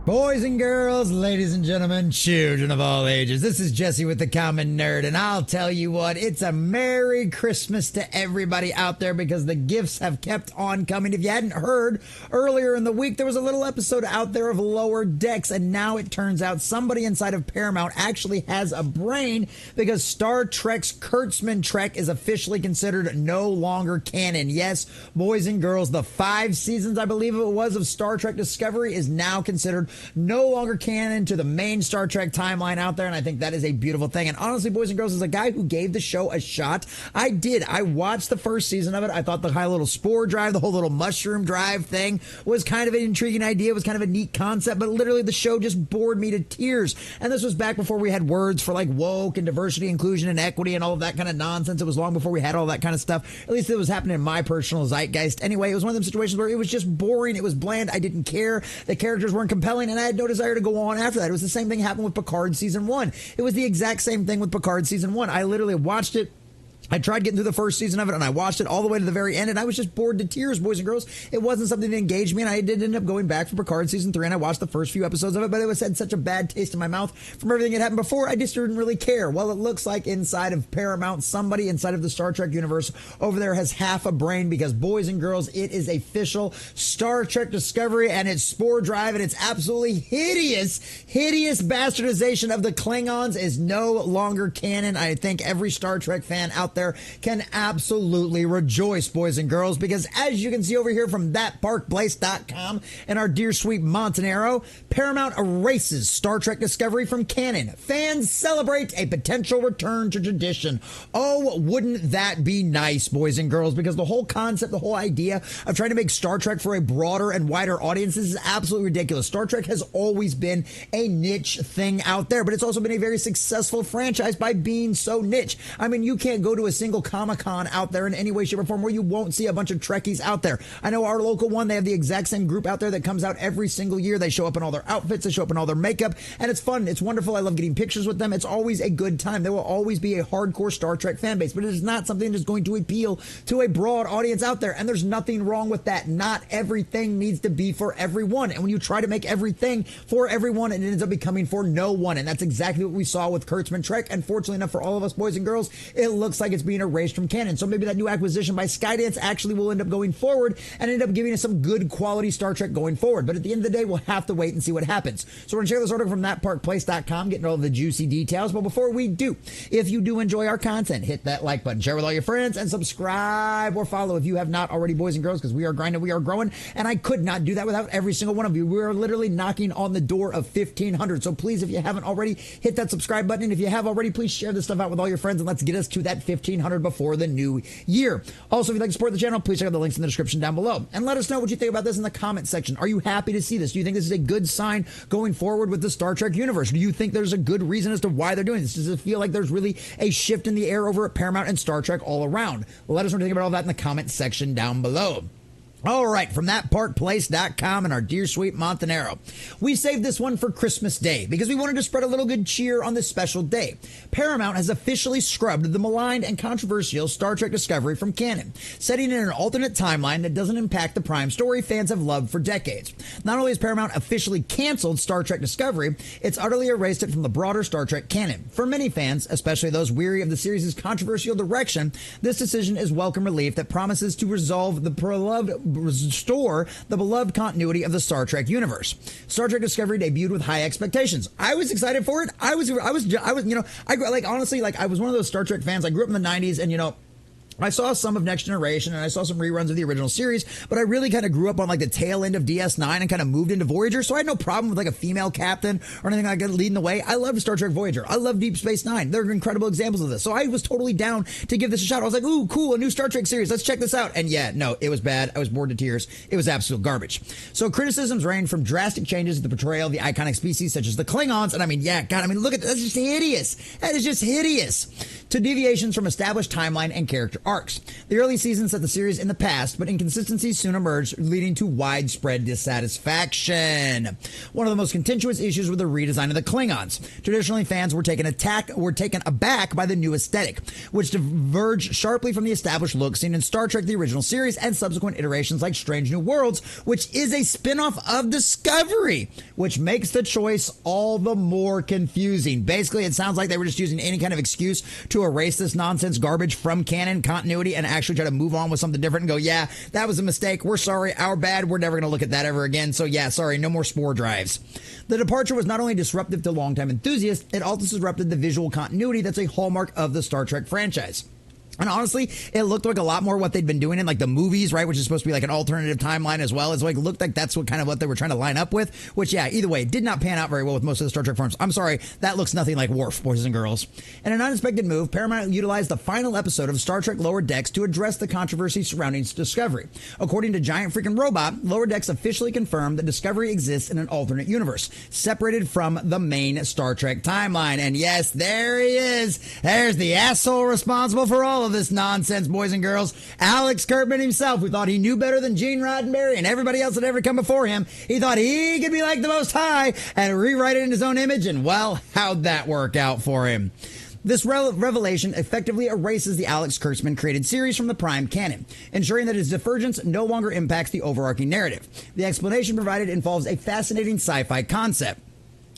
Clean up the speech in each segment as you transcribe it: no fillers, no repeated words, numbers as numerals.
Boys and girls, ladies and gentlemen, children of all ages, this is Jesse with the Common Nerd, and I'll tell you what, it's a Merry Christmas to everybody out there because the gifts have kept on coming. If you hadn't heard, earlier in the week, there was a little episode out there of Lower Decks, and now it turns out somebody inside of Paramount actually has a brain because Star Trek's Kurtzman Trek is officially considered no longer canon. Yes, boys and girls, the 5 seasons, I believe it was, of Star Trek Discovery is now considered no longer canon to the main Star Trek timeline out there, and I think that is a beautiful thing. And honestly, boys and girls, as a guy who gave the show a shot, I watched the first season of it. I thought the high little spore drive, the whole little mushroom drive thing was kind of an intriguing idea, was kind of a neat concept, but literally the show just bored me to tears. And this was back before we had words for like woke and diversity, inclusion, and equity and all of that kind of nonsense. It was long before we had all that kind of stuff. At least it was happening in my personal zeitgeist. Anyway, it was one of those situations where it was just boring. It was bland. I didn't care. The characters weren't compelling, and I had no desire to go on after that. It was the same thing happened with Picard season 1. It was the exact same thing with Picard season 1. I literally watched it. I tried getting through the first season of it, and I watched it all the way to the very end, and I was just bored to tears, boys and girls. It wasn't something that engaged me, and I did end up going back for Picard season 3, and I watched the first few episodes of it, but it had such a bad taste in my mouth from everything that happened before, I just didn't really care. Well, it looks like inside of Paramount, somebody inside of the Star Trek universe over there has half a brain, because boys and girls, it is official. Star Trek Discovery and its spore drive and its absolutely hideous bastardization of the Klingons is no longer canon. I think every Star Trek fan out there can absolutely rejoice, boys and girls, because as you can see over here from thatparkplace.com and our dear sweet Montanero, Paramount erases Star Trek Discovery from canon. Fans celebrate a potential return to tradition. Oh, wouldn't that be nice, boys and girls, because the whole concept, the whole idea of trying to make Star Trek for a broader and wider audience is absolutely ridiculous. Star Trek has always been a niche thing out there, but it's also been a very successful franchise by being so niche. I mean, you can't go to a single Comic-Con out there in any way, shape, or form where you won't see a bunch of Trekkies out there. I know our local one, they have the exact same group out there that comes out every single year. They show up in all their outfits, they show up in all their makeup, and it's fun. It's wonderful. I love getting pictures with them. It's always a good time. There will always be a hardcore Star Trek fan base, but it is not something that's going to appeal to a broad audience out there, and there's nothing wrong with that. Not everything needs to be for everyone, and when you try to make everything for everyone, it ends up becoming for no one, and that's exactly what we saw with Kurtzman Trek, and fortunately enough for all of us boys and girls, it looks like it's being erased from canon. So maybe that new acquisition by Skydance actually will end up going forward and end up giving us some good quality Star Trek going forward. But at the end of the day, we'll have to wait and see what happens. So we're going to share this article from thatparkplace.com, getting all of the juicy details. But before we do, if you do enjoy our content, hit that like button, share with all your friends, and subscribe or follow if you have not already, boys and girls, because we are grinding, we are growing, and I could not do that without every single one of you. We are literally knocking on the door of 1,500. So please, if you haven't already, hit that subscribe button. And if you have already, please share this stuff out with all your friends, and let's get us to that 1,500 before the new year. Also, if you'd like to support the channel, please check out the links in the description down below. And let us know what you think about this in the comment section. Are you happy to see this? Do you think this is a good sign going forward with the Star Trek universe? Do you think there's a good reason as to why they're doing this? Does it feel like there's really a shift in the air over at Paramount and Star Trek all around? Well, let us know what you think about all that in the comment section down below. All right, from thatparkplace.com and our dear sweet Montanero. We saved this one for Christmas Day because we wanted to spread a little good cheer on this special day. Paramount has officially scrubbed the maligned and controversial Star Trek Discovery from canon, setting in an alternate timeline that doesn't impact the prime story fans have loved for decades. Not only has Paramount officially canceled Star Trek Discovery, it's utterly erased it from the broader Star Trek canon. For many fans, especially those weary of the series' controversial direction, this decision is welcome relief that promises to restore the beloved continuity of the Star Trek universe. Star Trek Discovery debuted with high expectations. I was excited for it. I was, honestly, I was one of those Star Trek fans. I grew up in the 90s, and, I saw some of Next Generation and I saw some reruns of the original series, but I really kind of grew up on the tail end of DS9 and kind of moved into Voyager. So I had no problem with a female captain or anything like that leading the way. I loved Star Trek Voyager. I love Deep Space Nine. They're incredible examples of this. So I was totally down to give this a shot. I was like, ooh, cool, a new Star Trek series. Let's check this out. And yeah, no, it was bad. I was bored to tears. It was absolute garbage. So criticisms range from drastic changes in the portrayal of the iconic species such as the Klingons. And look at that. That's just hideous. That is just hideous. To deviations from established timeline and character arcs. The early seasons set the series in the past, but inconsistencies soon emerged, leading to widespread dissatisfaction. One of the most contentious issues was the redesign of the Klingons. Traditionally, fans were taken aback by the new aesthetic, which diverged sharply from the established look seen in Star Trek the original series and subsequent iterations like Strange New Worlds, which is a spin-off of Discovery, which makes the choice all the more confusing. Basically, it sounds like they were just using any kind of excuse to erase this nonsense garbage from canon continuity and actually try to move on with something different and go, yeah, that was a mistake. We're sorry. Our bad. We're never going to look at that ever again. So yeah, sorry. No more spore drives. The departure was not only disruptive to longtime enthusiasts, it also disrupted the visual continuity that's a hallmark of the Star Trek franchise. And honestly, it looked like a lot more what they'd been doing in like the movies, right? Which is supposed to be like an alternative timeline as well. It's like looked like that's what they were trying to line up with, which yeah, either way, did not pan out very well with most of the Star Trek forms. I'm sorry, that looks nothing like Worf, boys and girls. In an unexpected move, Paramount utilized the final episode of Star Trek Lower Decks to address the controversy surrounding Discovery. According to Giant Freaking Robot, Lower Decks officially confirmed that Discovery exists in an alternate universe, separated from the main Star Trek timeline. And yes, there he is. There's the asshole responsible for all of this nonsense, boys and girls. Alex Kurtzman himself, who thought he knew better than Gene Roddenberry and everybody else that ever come before him. He thought he could be like the Most High and rewrite it in his own image. And well, how'd that work out for him? This revelation effectively erases the Alex Kurtzman created series from the Prime canon, ensuring that its divergence no longer impacts the overarching narrative. The explanation provided involves a fascinating sci-fi concept.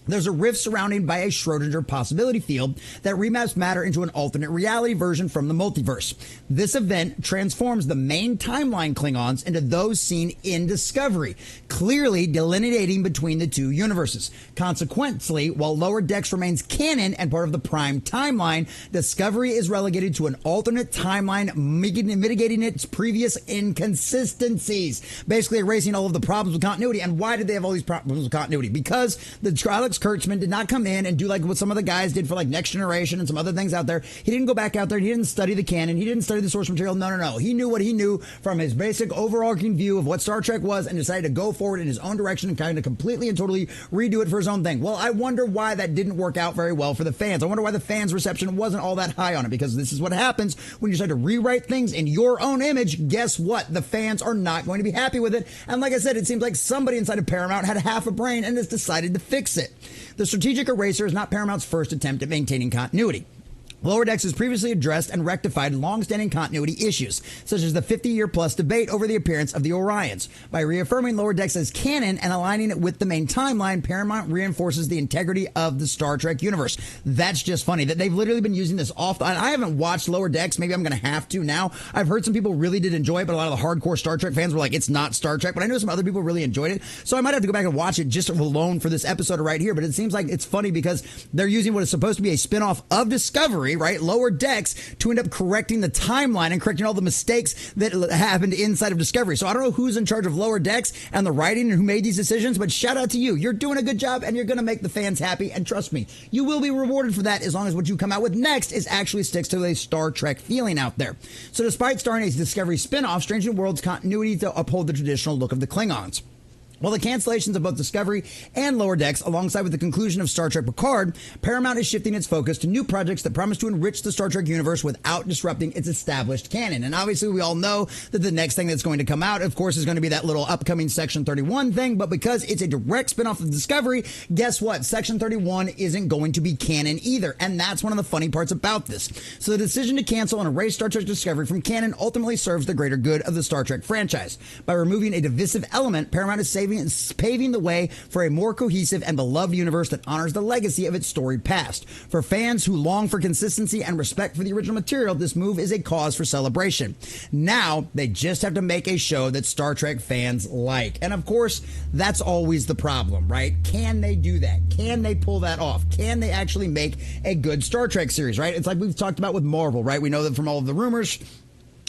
There's a rift surrounding by a Schrodinger possibility field that remaps matter into an alternate reality version from the multiverse. This event transforms the main timeline Klingons into those seen in Discovery, clearly delineating between the two universes. Consequently, while Lower Decks remains canon and part of the Prime timeline, Discovery is relegated to an alternate timeline, mitigating its previous inconsistencies, basically erasing all of the problems with continuity. And why did they have all these problems with continuity? Because the Alex Kurtzman did not come in and do like what some of the guys did for like Next Generation and some other things out there. He didn't go back out there. He didn't study the canon. He didn't study the source material. No. He knew what he knew from his basic overarching view of what Star Trek was and decided to go forward in his own direction and kind of completely and totally redo it for his own thing. Well, I wonder why that didn't work out very well for the fans. I wonder why the fans' reception wasn't all that high on it, because this is what happens when you start to rewrite things in your own image. Guess what? The fans are not going to be happy with it. And like I said, it seems like somebody inside of Paramount had half a brain and has decided to fix it. The strategic eraser is not Paramount's first attempt at maintaining continuity. Lower Decks has previously addressed and rectified long-standing continuity issues, such as the 50-year-plus debate over the appearance of the Orions. By reaffirming Lower Decks as canon and aligning it with the main timeline, Paramount reinforces the integrity of the Star Trek universe. That's just funny that they've literally been using this off. I haven't watched Lower Decks. Maybe I'm going to have to now. I've heard some people really did enjoy it, but a lot of the hardcore Star Trek fans were like, it's not Star Trek. But I know some other people really enjoyed it, so I might have to go back and watch it just alone for this episode right here. But it seems like it's funny because they're using what is supposed to be a spinoff of Discovery, right? Lower Decks, to end up correcting the timeline and correcting all the mistakes that happened inside of Discovery. So I don't know who's in charge of Lower Decks and the writing and who made these decisions, but shout out to you. You're doing a good job and you're going to make the fans happy. And trust me, you will be rewarded for that as long as what you come out with next is actually sticks to a Star Trek feeling out there. So despite starring a Discovery spinoff, Strange New Worlds continuity to uphold the traditional look of the Klingons. While the cancellations of both Discovery and Lower Decks, alongside with the conclusion of Star Trek Picard, Paramount is shifting its focus to new projects that promise to enrich the Star Trek universe without disrupting its established canon. And obviously, we all know that the next thing that's going to come out, of course, is going to be that little upcoming Section 31 thing. But because it's a direct spinoff of Discovery, guess what? Section 31 isn't going to be canon either. And that's one of the funny parts about this. So the decision to cancel and erase Star Trek Discovery from canon ultimately serves the greater good of the Star Trek franchise. By removing a divisive element, Paramount is paving the way for a more cohesive and beloved universe that honors the legacy of its storied past. For fans who long for consistency and respect for the original material, this move is a cause for celebration. Now, they just have to make a show that Star Trek fans like. And of course, that's always the problem, right? Can they do that? Can they pull that off? Can they actually make a good Star Trek series, right? It's like we've talked about with Marvel, right? We know that from all of the rumors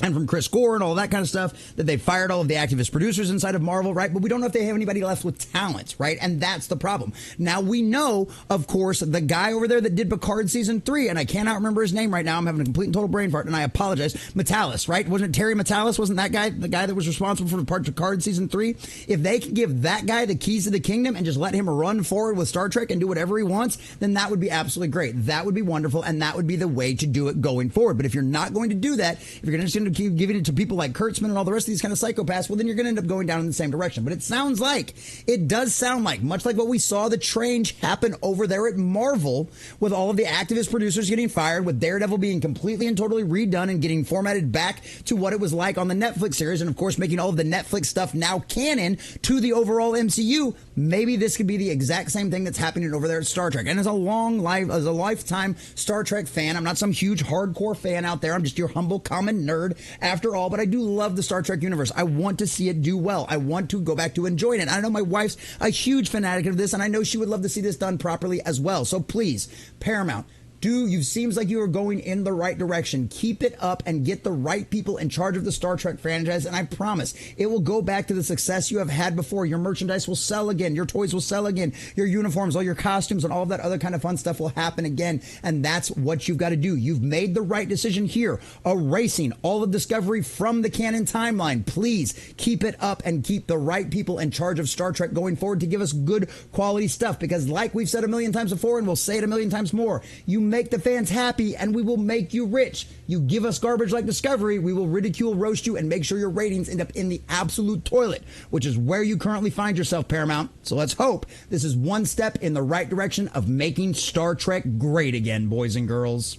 and from Chris Gore and all that kind of stuff, that they fired all of the activist producers inside of Marvel, right? But we don't know if they have anybody left with talent, right? And that's the problem. Now, we know, of course, the guy over there that did Picard Season 3, and I cannot remember his name right now. I'm having a complete and total brain fart, and I apologize. Metalis, right? Wasn't it Terry Metalis? Wasn't that guy the guy that was responsible for Picard Season 3? If they can give that guy the keys to the kingdom and just let him run forward with Star Trek and do whatever he wants, then that would be absolutely great. That would be wonderful, and that would be the way to do it going forward. But if you're not going to do that, if you're going to keep giving it to people like Kurtzman and all the rest of these kind of psychopaths, well, then you're going to end up going down in the same direction. But it does sound like, much like what we saw the change happen over there at Marvel, with all of the activist producers getting fired, with Daredevil being completely and totally redone and getting formatted back to what it was like on the Netflix series, and of course making all of the Netflix stuff now canon to the overall MCU. Maybe this could be the exact same thing that's happening over there at Star Trek. And as a lifetime Star Trek fan, I'm not some huge hardcore fan out there. I'm just your humble common nerd after all, but I do love the Star Trek universe. I want to see it do well. I want to go back to enjoying it. I know my wife's a huge fanatic of this, and I know she would love to see this done properly as well. So please, Paramount, seems like you are going in the right direction. Keep it up and get the right people in charge of the Star Trek franchise, and I promise it will go back to the success you have had before. Your merchandise will sell again. Your toys will sell again. Your uniforms, all your costumes, and all of that other kind of fun stuff will happen again, and that's what you've got to do. You've made the right decision here, erasing all of Discovery from the canon timeline. Please keep it up and keep the right people in charge of Star Trek going forward to give us good quality stuff, because like we've said a million times before, and we'll say it a million times more, you make the fans happy and we will make you rich. You give us garbage like Discovery, we will ridicule, roast you, and make sure your ratings end up in the absolute toilet, which is where you currently find yourself, Paramount. So let's hope this is one step in the right direction of making Star Trek great again, boys and girls.